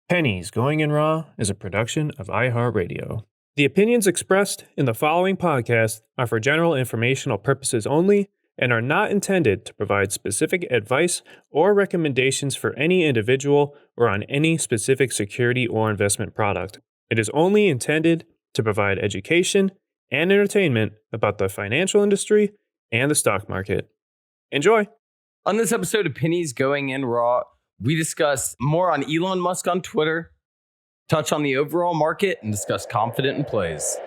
Pennies Going in Raw is a production of iHeartRadio. The opinions expressed in the following podcast are for general informational purposes only and are not intended to provide specific advice or recommendations for any individual or on any specific security or investment product. It is only intended to provide education and entertainment about the financial industry and the stock market. Enjoy! On this episode of Pennies Going in Raw, we discuss more on Elon Musk on Twitter, touch on the overall market, and discuss confident plays.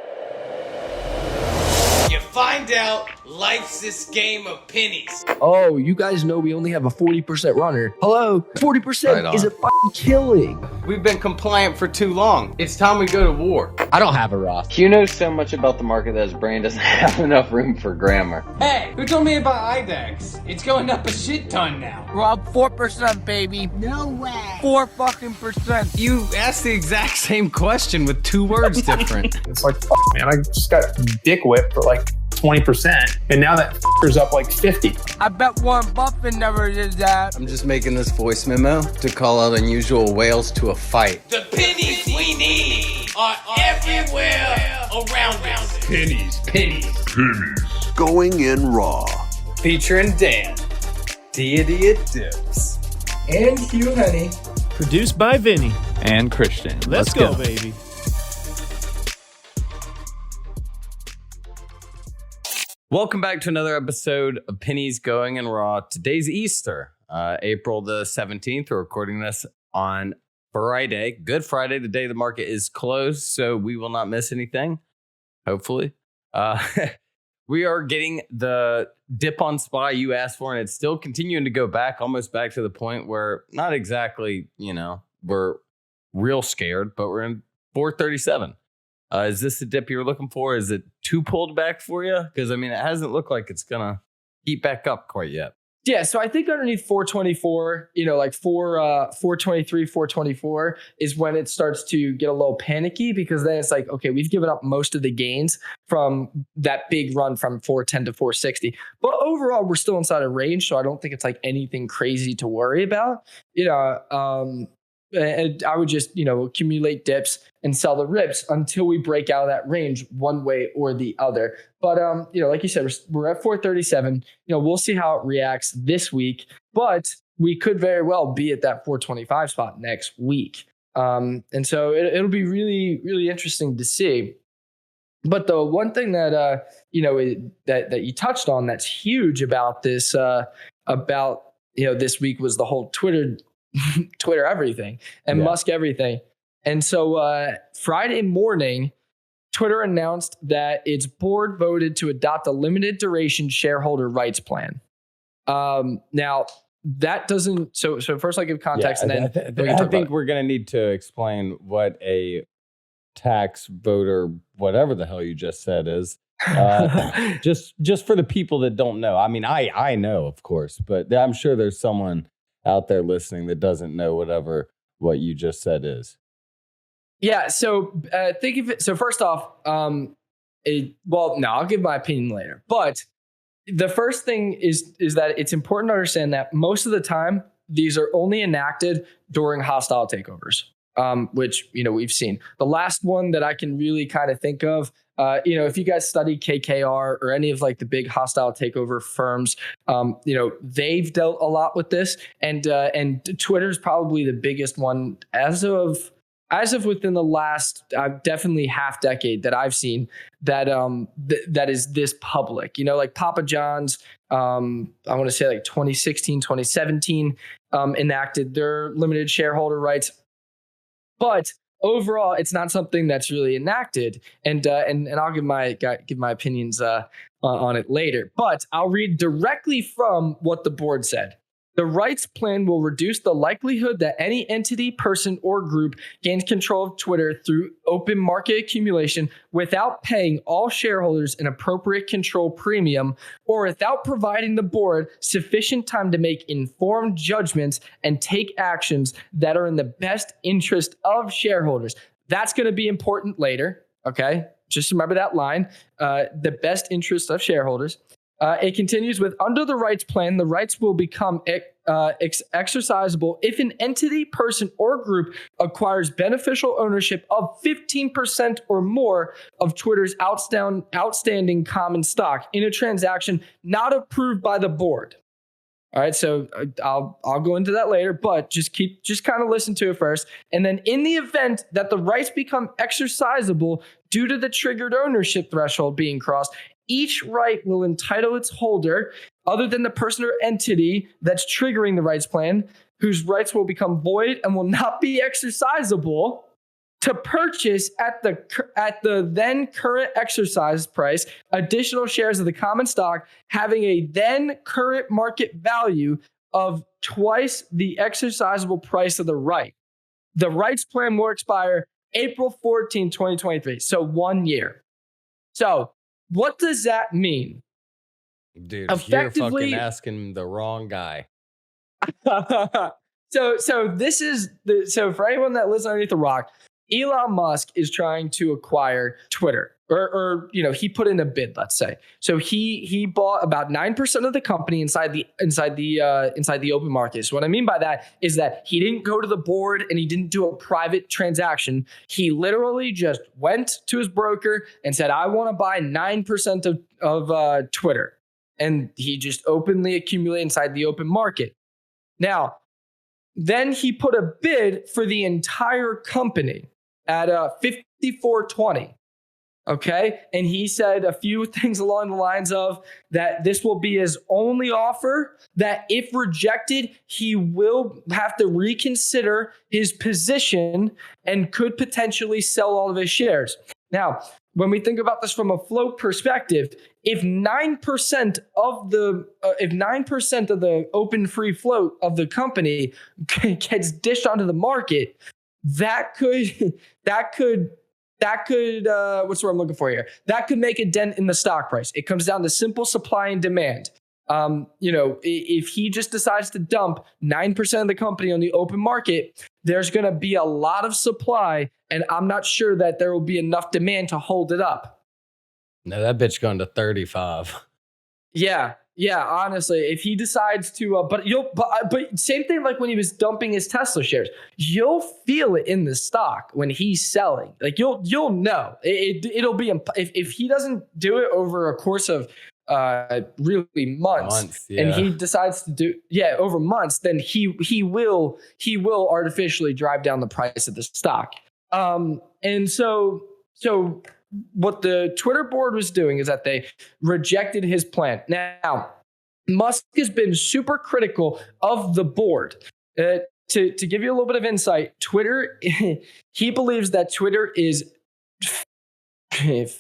You find out life's this game of pennies. Oh, you guys know we only have a 40% runner. Hello, 40% is a fucking killing. We've been compliant for too long. It's time we go to war. I don't have a Roth. Hugh knows so much about the market that his brain doesn't have enough room for grammar. Hey, who told me about IDEX? It's going up a shit ton now. We're up 4%, baby. No way. 4 fucking percent. You asked the exact same question with 2 words different. It's like, man, I just got dick whipped for like 20%, and now that f***er's up like 50. I bet Warren Buffett never did that. I'm just making this voice memo to call out unusual whales to a fight. The pennies we need are everywhere around us. Pennies. Going in Raw. Featuring Dan, Deity of Dips, And Hugh Henny. Produced by Vinny. And Christian. Let's go, baby. Welcome back to another episode of Pennies Going in Raw. Today's Easter, April the 17th. We're recording this on Friday, Good Friday, the day the market is closed, so we will not miss anything, hopefully. We are getting the dip on SPY you asked for, and it's still continuing to go back, almost back to the point where not exactly, we're real scared, but we're in 437. Is this the dip you're looking for? Is it too pulled back for you? Because, it hasn't looked like it's going to keep back up quite yet. Yeah, so I think underneath 424, like 423, 424 is when it starts to get a little panicky, because then it's like, okay, we've given up most of the gains from that big run from 410 to 460. But overall, we're still inside a range, so I don't think it's like anything crazy to worry about. And I would just, accumulate dips and sell the rips until we break out of that range one way or the other. But, like you said, we're at 437. We'll see how it reacts this week, but we could very well be at that 425 spot next week. And so it'll be really, really interesting to see. But the one thing that, that you touched on that's huge about this, this week was the whole Twitter everything and Musk everything. And so Friday morning, Twitter announced that its board voted to adopt a limited duration shareholder rights plan. Now that doesn't, so first I'll give context and then I think we're going to need to explain what a tax voter, whatever the hell you just said is. Just for the people that don't know. I know, of course, but I'm sure there's someone out there listening that doesn't know what you just said is. Yeah. So think of it. So first off, I'll give my opinion later. But the first thing is that it's important to understand that most of the time, these are only enacted during hostile takeovers, which, we've seen. The last one that I can really kind of think of, if you guys study KKR or any of like the big hostile takeover firms, they've dealt a lot with this, and Twitter's probably the biggest one as of within the last definitely half decade that I've seen that that is this public. Like Papa John's, I want to say like 2016, 2017 enacted their limited shareholder rights, but overall, it's not something that's really enacted, and I'll give my opinions on it later. But I'll read directly from what the board said. The rights plan will reduce the likelihood that any entity, person, or group gains control of Twitter through open market accumulation without paying all shareholders an appropriate control premium, or without providing the board sufficient time to make informed judgments and take actions that are in the best interest of shareholders. That's going to be important later, okay? Just remember that line, the best interest of shareholders. It continues with, under the rights plan, the rights will become exercisable if an entity, person, or group acquires beneficial ownership of 15% or more of Twitter's outstanding common stock in a transaction not approved by the board. All right, so I'll go into that later, but just kind of listen to it first. And then in the event that the rights become exercisable due to the triggered ownership threshold being crossed, each right will entitle its holder, other than the person or entity that's triggering the rights plan, whose rights will become void and will not be exercisable, to purchase at the then current exercise price additional shares of the common stock having a then current market value of twice the exercisable price of the right. The rights plan will expire April 14, 2023. So 1 year. So what does that mean? Dude, you're fucking asking the wrong guy. So this is so for anyone that lives underneath the rock, Elon Musk is trying to acquire Twitter, or he put in a bid, let's say. So he bought about 9% of the company inside the open market. So what I mean by that is that he didn't go to the board and he didn't do a private transaction. He literally just went to his broker and said, I want to buy 9% of Twitter. And he just openly accumulated inside the open market. Now, then he put a bid for the entire company at $54.20. Okay. And he said a few things along the lines of that this will be his only offer, that if rejected, he will have to reconsider his position and could potentially sell all of his shares. Now, when we think about this from a float perspective, if 9% of the open free float of the company gets dished onto the market, that could what's what I'm looking for here? That could make a dent in the stock price. It comes down to simple supply and demand. If he just decides to dump 9% of the company on the open market, there's going to be a lot of supply, and I'm not sure that there will be enough demand to hold it up. No, that bitch going to 35. Yeah, honestly, if he decides to, but same thing like when he was dumping his Tesla shares, you'll feel it in the stock when he's selling. Like you'll know it'll be if he doesn't do it over a course of really months, yeah. And he decides to do over months, then he will artificially drive down the price of the stock. And so what the Twitter board was doing is that they rejected his plan. Now, Musk has been super critical of the board. To give you a little bit of insight, Twitter, he believes that Twitter is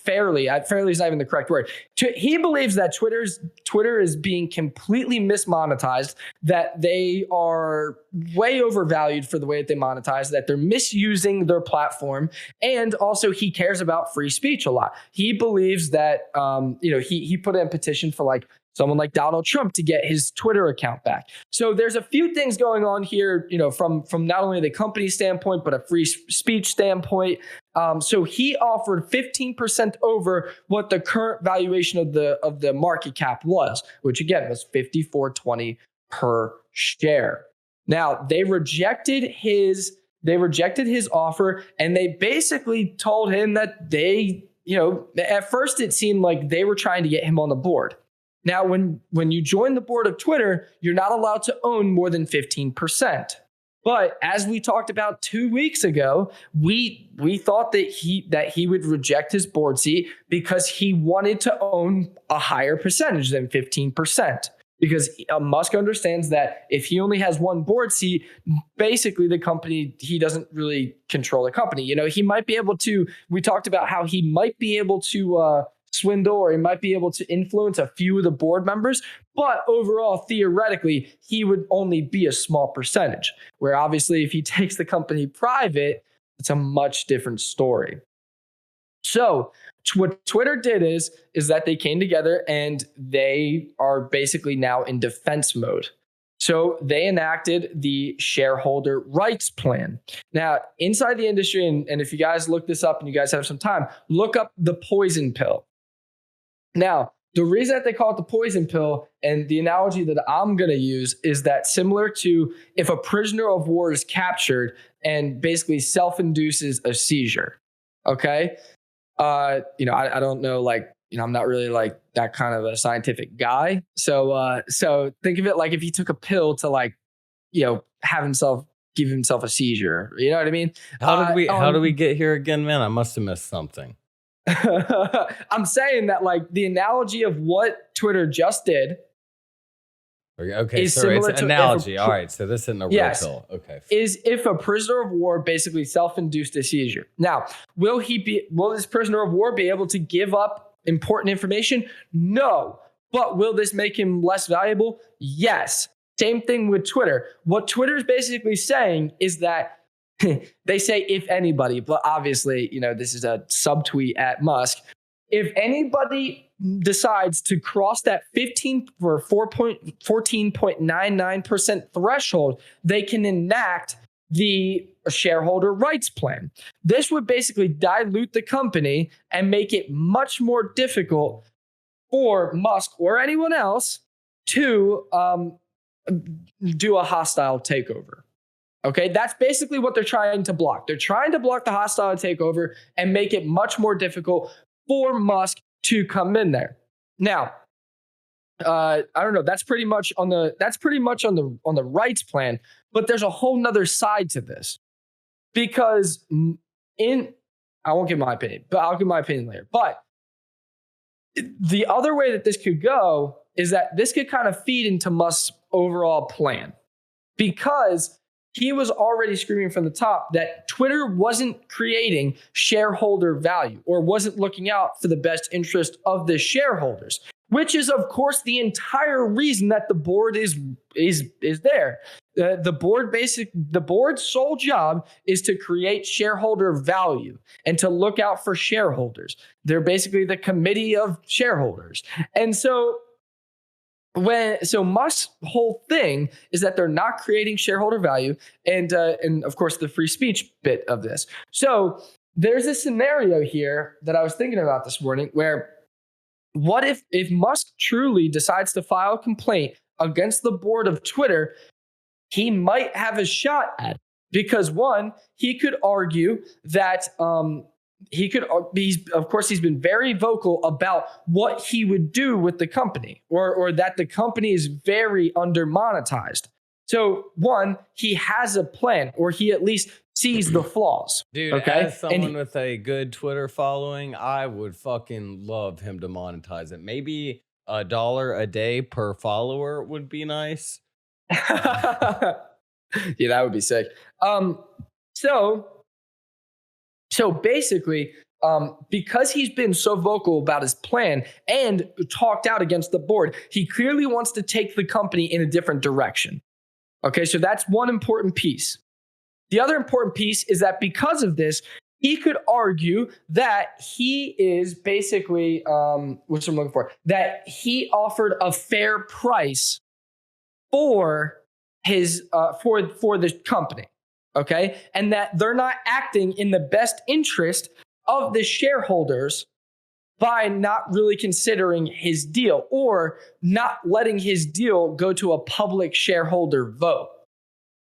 fairly is not even the correct word. He believes that Twitter is being completely mismonetized, that they are way overvalued for the way that they monetize, that they're misusing their platform, and also he cares about free speech a lot. He believes that he put in a petition for like someone like Donald Trump to get his Twitter account back. So there's a few things going on here, from not only the company standpoint, but a free speech standpoint. So he offered 15% over what the current valuation of the market cap was, which again was $54.20 per share. Now they rejected his offer, and they basically told him that at first it seemed like they were trying to get him on the board. Now, when you join the board of Twitter, you're not allowed to own more than 15%. But as we talked about 2 weeks ago, we thought that he would reject his board seat because he wanted to own a higher percentage than 15%. Because Musk understands that if he only has one board seat, basically the company, he doesn't really control the company. He might be able to, we talked about how he might be able to swindle, or he might be able to influence a few of the board members, but overall, theoretically, he would only be a small percentage, where obviously if he takes the company private, it's a much different story. So what Twitter did is that they came together and they are basically now in defense mode. So they enacted the shareholder rights plan. Now, inside the industry, and if you guys look this up and you guys have some time, look up the poison pill. Now, The reason that they call it the poison pill, and the analogy that I'm going to use is that similar to if a prisoner of war is captured and basically self-induces a seizure. Okay. I don't know, I'm not really like that kind of a scientific guy. So think of it like if he took a pill to give himself a seizure. You know what I mean? How did we get here again, man? I must have missed something. I'm saying that like the analogy of what Twitter just did. Okay, sorry, it's an analogy. All right, so this isn't a real pill. Okay. Is if a prisoner of war basically self-induced a seizure. Now, will this prisoner of war be able to give up important information? No. But will this make him less valuable? Yes. Same thing with Twitter. What Twitter is basically saying is that they say if anybody, but obviously, this is a subtweet at Musk. If anybody decides to cross that 14.99% threshold, they can enact the shareholder rights plan. This would basically dilute the company and make it much more difficult for Musk or anyone else to do a hostile takeover. Okay, that's basically what they're trying to block. They're trying to block the hostile takeover and make it much more difficult for Musk to come in there. Now, I don't know. That's pretty much on the rights plan. But there's a whole nother side to this, because I won't give my opinion, but I'll give my opinion later. But the other way that this could go is that this could kind of feed into Musk's overall plan, because he was already screaming from the top that Twitter wasn't creating shareholder value or wasn't looking out for the best interest of the shareholders, which is, of course, the entire reason that the board is there. The board's sole job is to create shareholder value and to look out for shareholders. They're basically the committee of shareholders. And so Musk's whole thing is that they're not creating shareholder value, and of course the free speech bit of this. So there's a scenario here that I was thinking about this morning, where what if Musk truly decides to file a complaint against the board of Twitter, he might have a shot at it. Because one, he could argue that he's been very vocal about what he would do with the company, or that the company is very under monetized. So one, he has a plan, or he at least sees the flaws. Dude, okay? As someone with a good Twitter following, I would fucking love him to monetize it. Maybe $1 a day per follower would be nice. Yeah, that would be sick. So basically, because he's been so vocal about his plan and talked out against the board, he clearly wants to take the company in a different direction. Okay, so that's one important piece. The other important piece is that because of this, he could argue that he is basically, which I'm looking for, that he offered a fair price for his for the company. Okay, and that they're not acting in the best interest of the shareholders by not really considering his deal, or not letting his deal go to a public shareholder vote.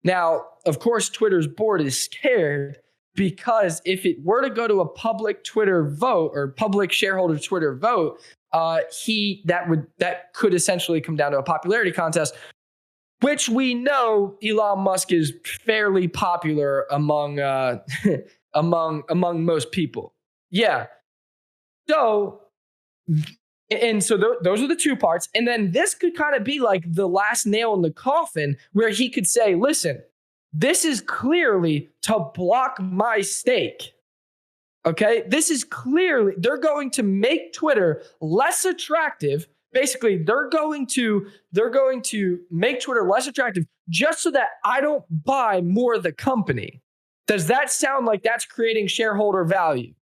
Now, of course, Twitter's board is scared, because if it were to go to a public Twitter vote, or public shareholder Twitter vote, that could essentially come down to a popularity contest, which we know Elon Musk is fairly popular among most people. Yeah. So those are the two parts. And then this could kind of be like the last nail in the coffin, where he could say, listen, this is clearly to block my stake. Okay? This is clearly, they're going to make Twitter less attractive. Basically, they're going to make Twitter less attractive just so that I don't buy more of the company. Does that sound like that's creating shareholder value?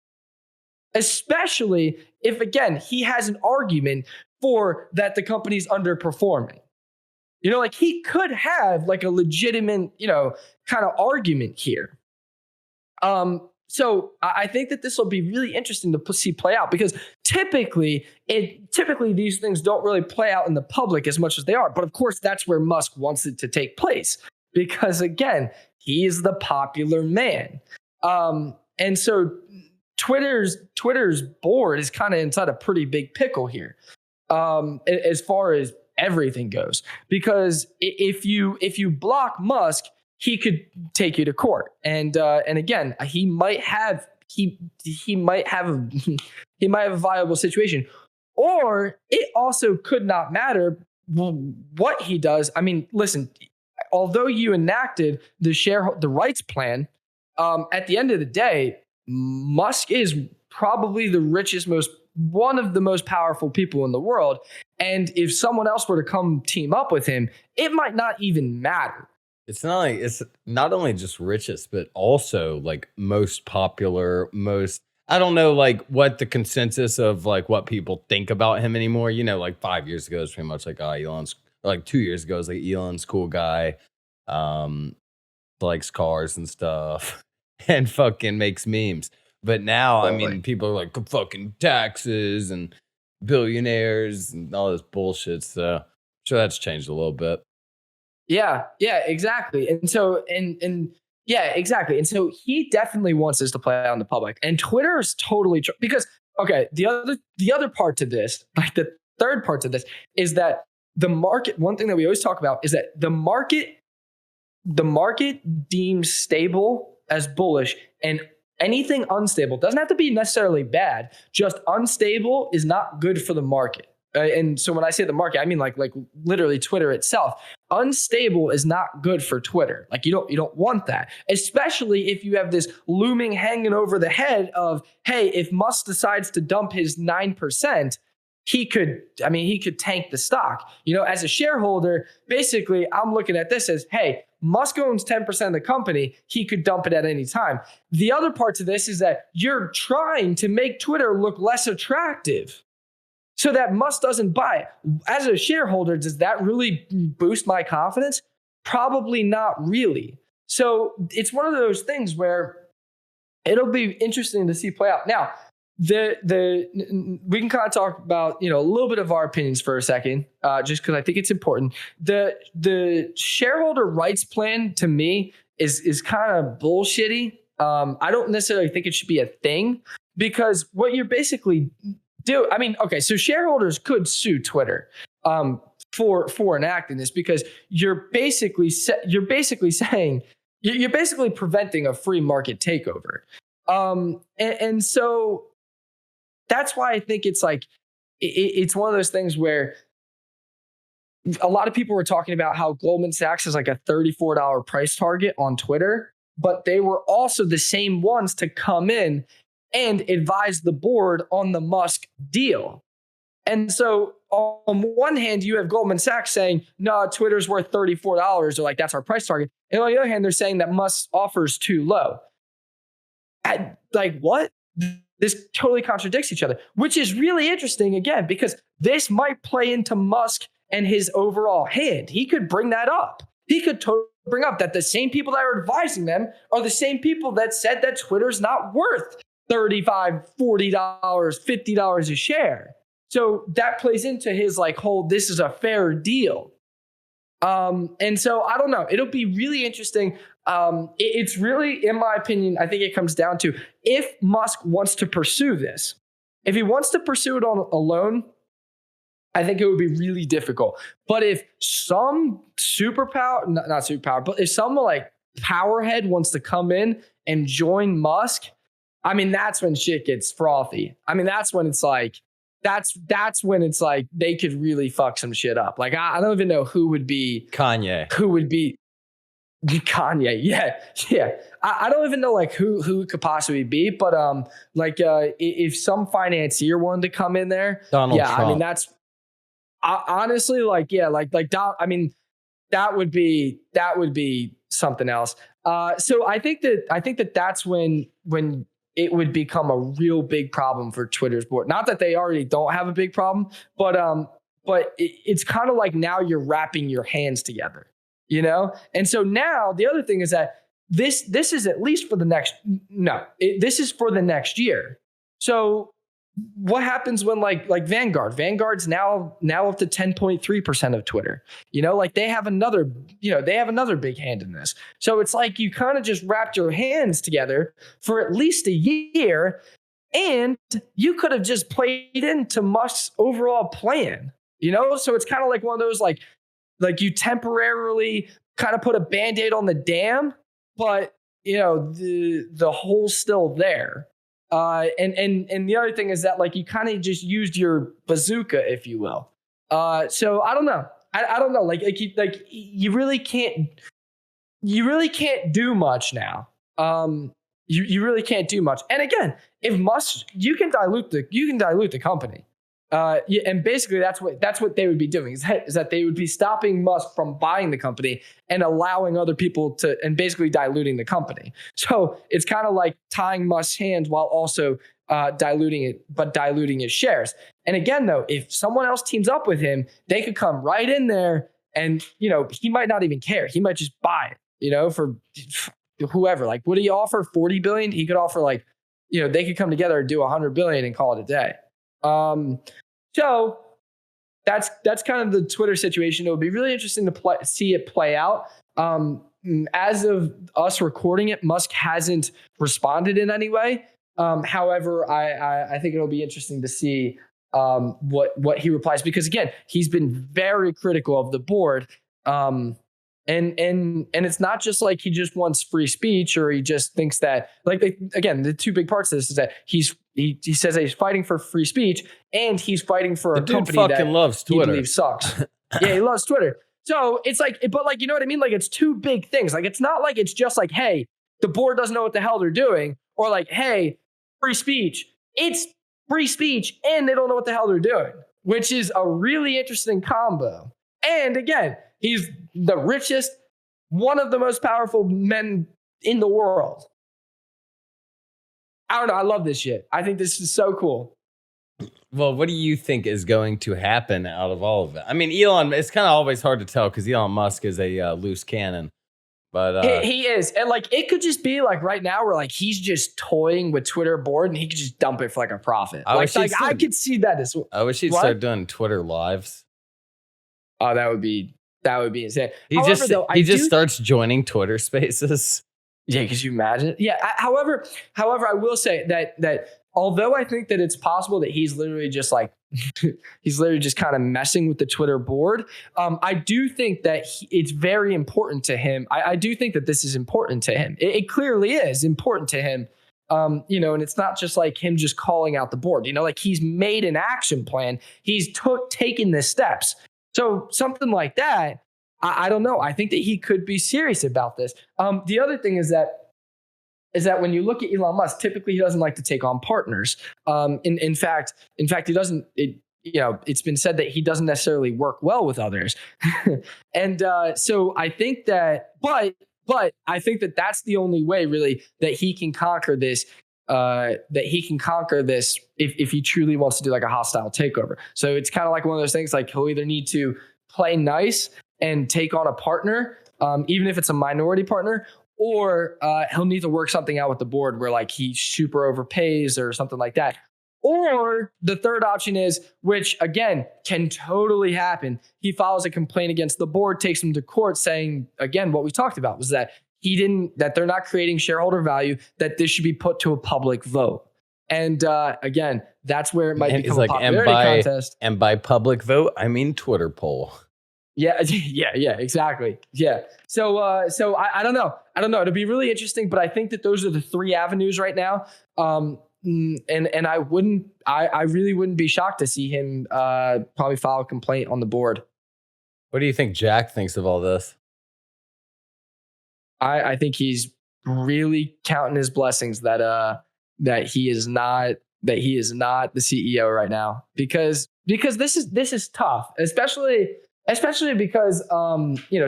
Especially if, again, he has an argument for that the company's underperforming. Like he could have like a legitimate, kind of argument here. So I think that this will be really interesting to see play out, because typically these things don't really play out in the public as much as they are. But of course, that's where Musk wants it to take place, because again, he is the popular man. And so Twitter's board is kind of inside a pretty big pickle here, as far as everything goes, because if you block Musk, he could take you to court, and again, he might have a viable situation, or it also could not matter what he does. I mean, listen, although you enacted the rights plan, at the end of the day, Musk is probably the richest, one of the most powerful people in the world, and if someone else were to come team up with him, it might not even matter. It's not only just richest, but also like most popular, I don't know like what the consensus of like what people think about him anymore. You know, like 5 years ago, it's pretty much like, Elon's, like 2 years ago, it's like Elon's cool guy, likes cars and stuff and fucking makes memes. But now, I mean, people are like fucking taxes and billionaires and all this bullshit. So I'm sure that's changed a little bit. Yeah, exactly. And so, exactly. And so he definitely wants this to play out in the public. And Twitter is totally because, okay, the other part to this, like the third part to this, is that the market, one thing that we always talk about is that the market deems stable as bullish, and anything unstable doesn't have to be necessarily bad. Just unstable is not good for the market. And so when I say the market, I mean like literally Twitter itself. Unstable is not good for Twitter. Like you don't want that, especially if you have this looming hanging over the head of, hey, if Musk decides to dump his 9%, he could tank the stock. You know, as a shareholder, basically I'm looking at this as, hey, Musk owns 10% of the company. He could dump it at any time. The other part to this is that you're trying to make Twitter look less attractive so that Musk doesn't buy it. As a shareholder, does that really boost my confidence? Probably not really. So it's one of those things where it'll be interesting to see play out. Now, we can kind of talk about, you know, a little bit of our opinions for a second, just because I think it's important. The shareholder rights plan to me is kind of bullshitty. I don't necessarily think it should be a thing, because what you're basically so shareholders could sue Twitter for enacting this, because you're basically preventing a free market takeover. And so that's why I think it's like it's one of those things where a lot of people were talking about how Goldman Sachs is like a $34 price target on Twitter, but they were also the same ones to come in and advise the board on the Musk deal. And so on one hand, you have Goldman Sachs saying, no, Twitter's worth $34, or like that's our price target. And on the other hand, they're saying that Musk offers too low. Like what? This totally contradicts each other, which is really interesting again, because this might play into Musk and his overall hand. He could bring that up. He could totally bring up that the same people that are advising them are the same people that said that Twitter's not worth $35, $40, $50 a share. So that plays into his like whole, this is a fair deal. And so I don't know. It'll be really interesting. It's really, in my opinion, I think it comes down to if Musk wants to pursue this. If he wants to pursue it alone, I think it would be really difficult. But if some not superpower, but if some like powerhead wants to come in and join Musk, I mean, that's when shit gets frothy. I mean, that's when it's like, that's when it's like they could really fuck some shit up. Like, I don't even know who would be Kanye. Yeah. I don't even know like who it could possibly be, but if some financier wanted to come in there, Donald Trump. I mean, that's honestly I mean, that would be something else. So I think that that's when it would become a real big problem for Twitter's board. Not that they already don't have a big problem, but it's kind of like now you're wrapping your hands together, you know? And so now the other thing is that this is at least for the next, this is for the next year. So what happens when like Vanguard's now up to 10.3% of Twitter, like they have another big hand in this. So it's like you kind of just wrapped your hands together for at least a year, and you could have just played into Musk's overall plan, So it's kind of like one of those like you temporarily kind of put a Band-Aid on the dam, but the hole's still there. And the other thing is that like you kind of just used your bazooka, if you will. So I don't know. I don't know. Like you really can't do much now. You really can't do much. And again, if Musk, you can dilute the company. And basically that's what they would be doing is that they would be stopping Musk from buying the company and allowing other people to, and basically diluting the company. So it's kind of like tying Musk's hands while also diluting his shares. And again, though, if someone else teams up with him, they could come right in there and, he might not even care. He might just buy it, for whoever. Like, would he offer 40 billion? He could offer like, they could come together and do 100 billion and call it a day. So that's kind of the Twitter situation. It would be really interesting to see it play out. As of us recording it, Musk hasn't responded in any way. However, I think it'll be interesting to see what he replies, because again, he's been very critical of the board. And it's not just like he just wants free speech, or he just thinks that again, the two big parts of this is that he says that he's fighting for free speech, and he's fighting for a company that loves Twitter. He believes sucks. Yeah, he loves Twitter. So it's like, but like, you know what I mean? Like, it's two big things. Like, it's not like it's just like, hey, the board doesn't know what the hell they're doing, or like, hey, free speech. It's free speech and they don't know what the hell they're doing, which is a really interesting combo. And again, he's the richest, one of the most powerful men in the world. I don't know. I love this shit. I think this is so cool. Well, what do you think is going to happen out of all of it? I mean, Elon, it's kind of always hard to tell because Elon Musk is a loose cannon. But he is. And like, it could just be like right now where like he's just toying with Twitter board and he could just dump it for like a profit. I could see that as well. I wish he'd start doing Twitter lives. Oh, that would be insane. He just starts joining Twitter spaces. Yeah, could you imagine? Yeah. However, I will say that although I think that it's possible that he's literally just kind of messing with the Twitter board, I do think that it's very important to him. I do think that this is important to him. It clearly is important to him. And it's not just like him just calling out the board. Like he's made an action plan. He's taken the steps. So something like that, I don't know. I think that he could be serious about this. The other thing is that when you look at Elon Musk, typically he doesn't like to take on partners. In fact, he doesn't. It's been said that he doesn't necessarily work well with others. And so I think that, but I think that that's the only way really that he can conquer this. If he truly wants to do like a hostile takeover. So it's kind of like one of those things, like he'll either need to play nice and take on a partner, even if it's a minority partner, or he'll need to work something out with the board where like he super overpays or something like that. Or the third option is, which again can totally happen, he files a complaint against the board, takes him to court saying, again, what we talked about was that that they're not creating shareholder value, that this should be put to a public vote. And again, that's where it might become a popularity contest. And by public vote, I mean Twitter poll. Yeah, exactly. Yeah. So I don't know. It'll be really interesting, but I think that those are the three avenues right now. And I really wouldn't be shocked to see him probably file a complaint on the board. What do you think Jack thinks of all this? I think he's really counting his blessings that he is not the CEO right now, because this is tough, especially because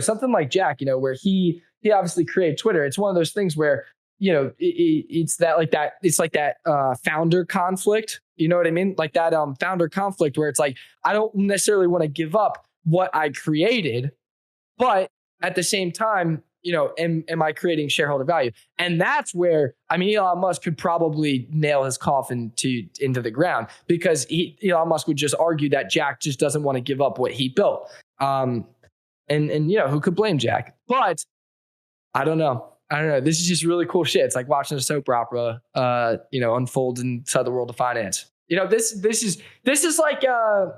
something like Jack, where he obviously created Twitter. It's one of those things where it's that founder conflict. You know what I mean? Like that founder conflict where it's like, I don't necessarily want to give up what I created, but at the same time, am I creating shareholder value? And that's where, Elon Musk could probably nail his coffin into the ground, because Elon Musk would just argue that Jack just doesn't want to give up what he built. And who could blame Jack? But I don't know. This is just really cool shit. It's like watching a soap opera, unfold inside the world of finance. This is like who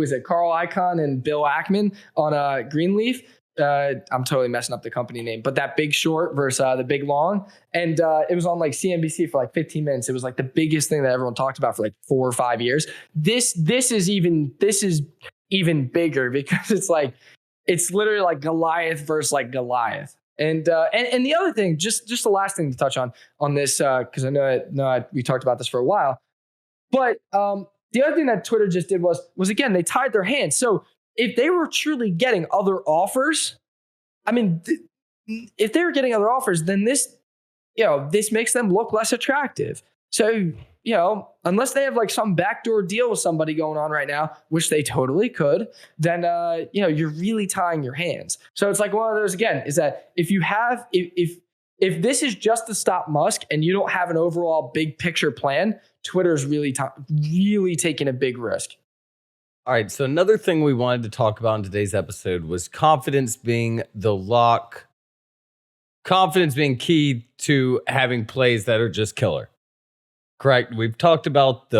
is it? Carl Icahn and Bill Ackman on Greenleaf. I'm totally messing up the company name, but that Big Short versus the Big Long, and it was on like CNBC for like 15 minutes. It was like the biggest thing that everyone talked about for like 4 or 5 years. This is even bigger, because it's literally like Goliath versus like Goliath. And the other thing, just the last thing to touch on this, because I know we talked about this for a while, but the other thing that Twitter just did was again, they tied their hands. So if they were truly getting other offers, if they were getting other offers, then this makes them look less attractive. So, unless they have like some backdoor deal with somebody going on right now, which they totally could, then, you're really tying your hands. So it's like one of those, again, is that if this is just to stop Musk and you don't have an overall big picture plan, Twitter's really taking a big risk. All right. So another thing we wanted to talk about in today's episode was confidence being the lock. Confidence being key to having plays that are just killer. Correct. We've talked about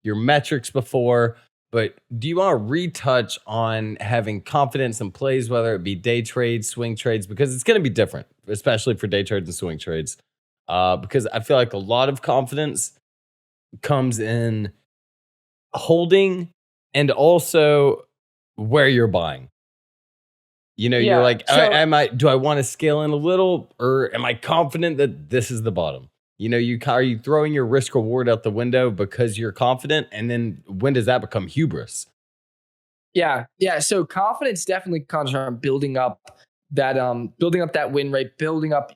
your metrics before, but do you want to retouch on having confidence in plays, whether it be day trades, swing trades, because it's going to be different, especially for day trades and swing trades, because I feel like a lot of confidence comes in holding and also where you're buying. You're like, do I want to scale in a little, or am I confident that this is the bottom? Are you throwing your risk reward out the window because you're confident? And then when does that become hubris? Yeah. So confidence definitely comes from building up that win rate, building up,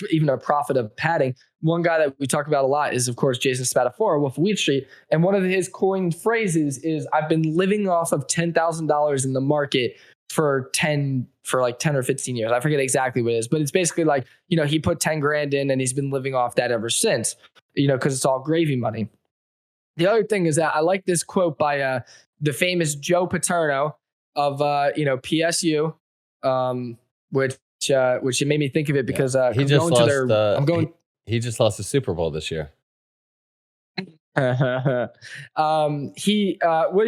even a profit of padding. One guy that we talk about a lot is, of course, Jason Spatafora, Wolf of Wheat Street. And one of his coined phrases is, I've been living off of $10,000 in the market for 10 or 15 years. I forget exactly what it is, but it's basically like, he put 10 grand in and he's been living off that ever since, because it's all gravy money. The other thing is that I like this quote by the famous Joe Paterno of, PSU, which it made me think of it because he just lost the Super Bowl this year. What do you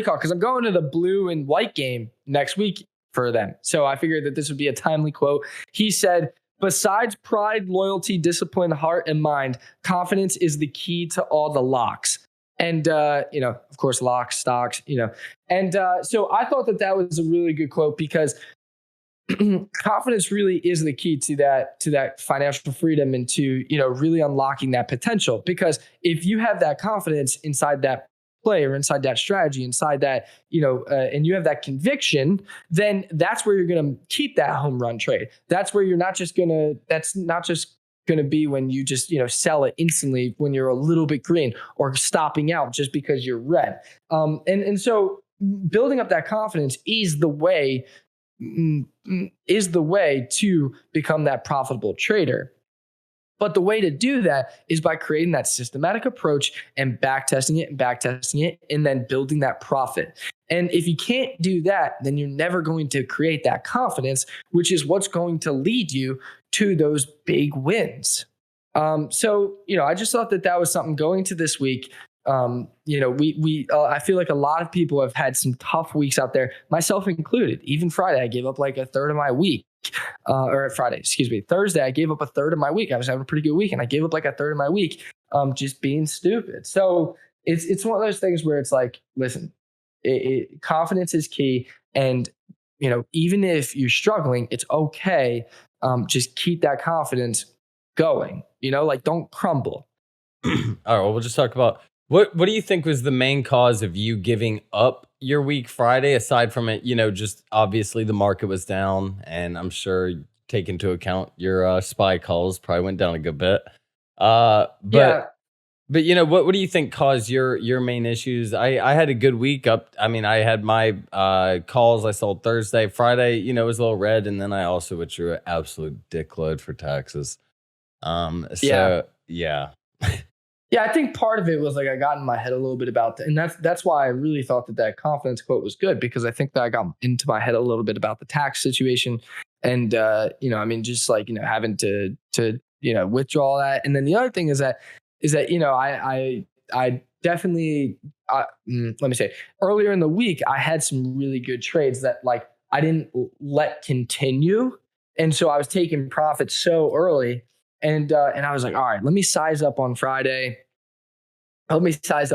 call it? Because I'm going to the blue and white game next week for them. So I figured that this would be a timely quote. He said, besides pride, loyalty, discipline, heart, and mind, confidence is the key to all the locks. And, of course, locks, stocks, And so I thought that was a really good quote, because confidence really is the key to that financial freedom and to, really unlocking that potential. Because if you have that confidence inside that play or inside that strategy, inside that, and you have that conviction, then that's where you're going to keep that home run trade. That's where that's not just going to be when you just, sell it instantly when you're a little bit green, or stopping out just because you're red. And so building up that confidence is the way to become that profitable trader. But the way to do that is by creating that systematic approach and backtesting it and then building that profit. And if you can't do that, then you're never going to create that confidence, which is what's going to lead you to those big wins. So, I just thought that was something going to this week. I feel like a lot of people have had some tough weeks out there, myself included. Even Friday, I gave up like a third of my week. Thursday, I gave up a third of my week. I was having a pretty good week, and I gave up like a third of my week, just being stupid. So it's one of those things where it's like, listen, confidence is key, and even if you're struggling, it's okay. Just keep that confidence going. Don't crumble. All right. Well, we'll just talk about what do you think was the main cause of you giving up your week Friday, aside from it, just obviously the market was down, and I'm sure take into account your SPY calls probably went down a good bit. But But what do you think caused your main issues? I had a good week up. I mean, I had my calls. I sold Thursday, Friday. It was a little red, and then I also withdrew an absolute dickload for taxes. So yeah. Yeah, I think part of it was like I got in my head a little bit about that, and that's why I really thought that confidence quote was good, because I think that I got into my head a little bit about the tax situation, and just like having to withdraw that. And then the other thing is that I definitely let me say, earlier in the week I had some really good trades that like I didn't let continue, and so I was taking profits so early. And I was like, all right, let me size up on Friday. Let me let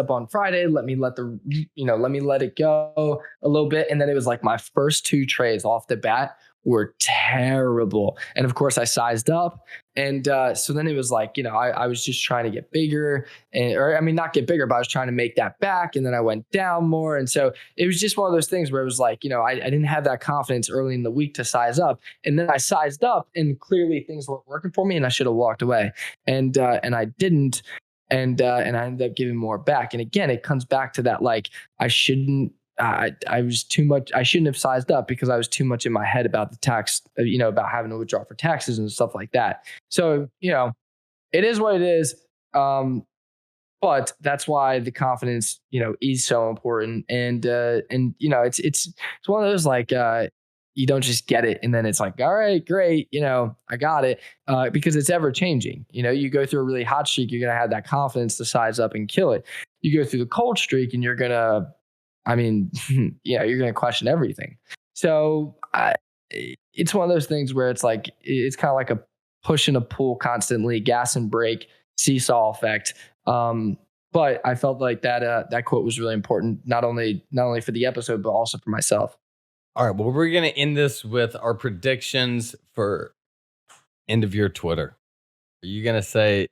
it go a little bit. And then it was like my first 2 trades off the bat were terrible. And of course I sized up. And so then it was like, I was just trying to get bigger, not get bigger, but I was trying to make that back. And then I went down more. And so it was just one of those things where it was like, I didn't have that confidence early in the week to size up. And then I sized up and clearly things weren't working for me and I should have walked away. And I didn't. And I ended up giving more back. And again, it comes back to that, like, I shouldn't have sized up because I was too much in my head about the tax, about having to withdraw for taxes and stuff like that. So, it is what it is. But that's why the confidence, is so important. And it's one of those, like, you don't just get it and then it's like, all right, great, I got it, because it's ever changing. You go through a really hot streak, you're gonna have that confidence to size up and kill it. You go through the cold streak and you're gonna you're gonna question everything. So it's one of those things where it's like, it's kind of like a push and a pull constantly, gas and brake, seesaw effect. But I felt like that quote was really important, not only for the episode, but also for myself. All right, well, we're going to end this with our predictions for end of year Twitter. Are you going to say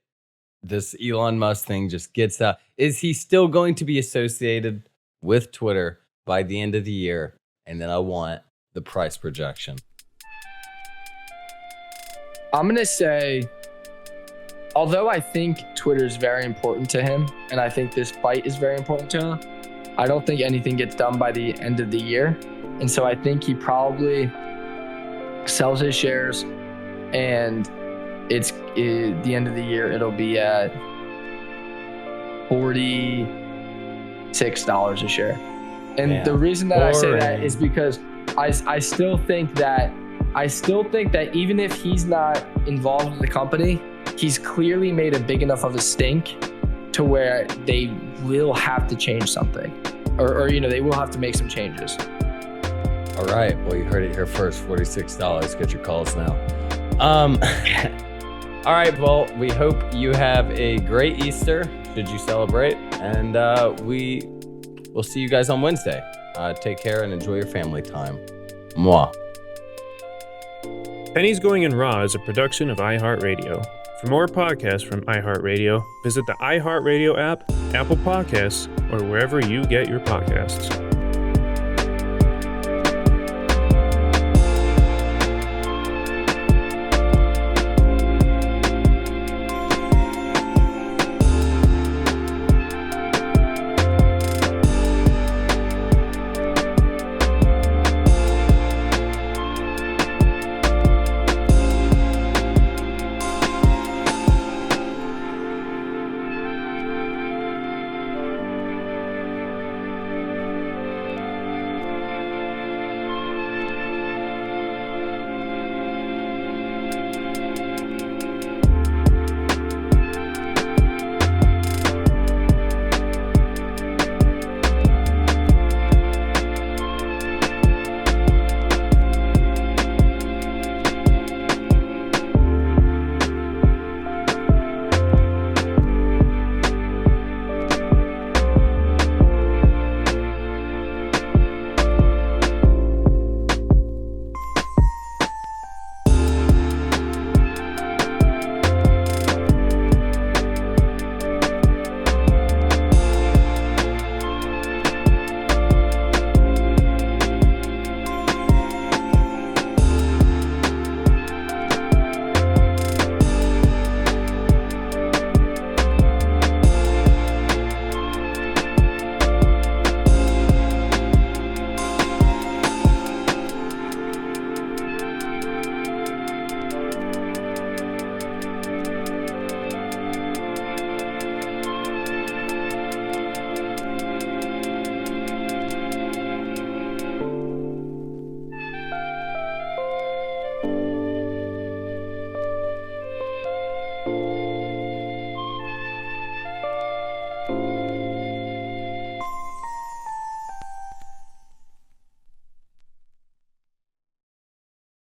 this Elon Musk thing just gets out? Is he still going to be associated with Twitter by the end of the year? And then I want the price projection. I'm going to say, although I think Twitter is very important to him, and I think this fight is very important to him, I don't think anything gets done by the end of the year. And so I think he probably sells his shares, and it's the end of the year. It'll be at $46 a share. And the reason that I say that is because I still think that even if he's not involved with the company, he's clearly made a big enough of a stink to where they will have to change something, or they will have to make some changes. All right. Well, you heard it here first. $46. Get your calls now. All right. Well, we hope you have a great Easter, should you celebrate. And we will see you guys on Wednesday. Take care and enjoy your family time. Mwah. Pennies Going in Raw is a production of iHeartRadio. For more podcasts from iHeartRadio, visit the iHeartRadio app, Apple Podcasts, or wherever you get your podcasts. you.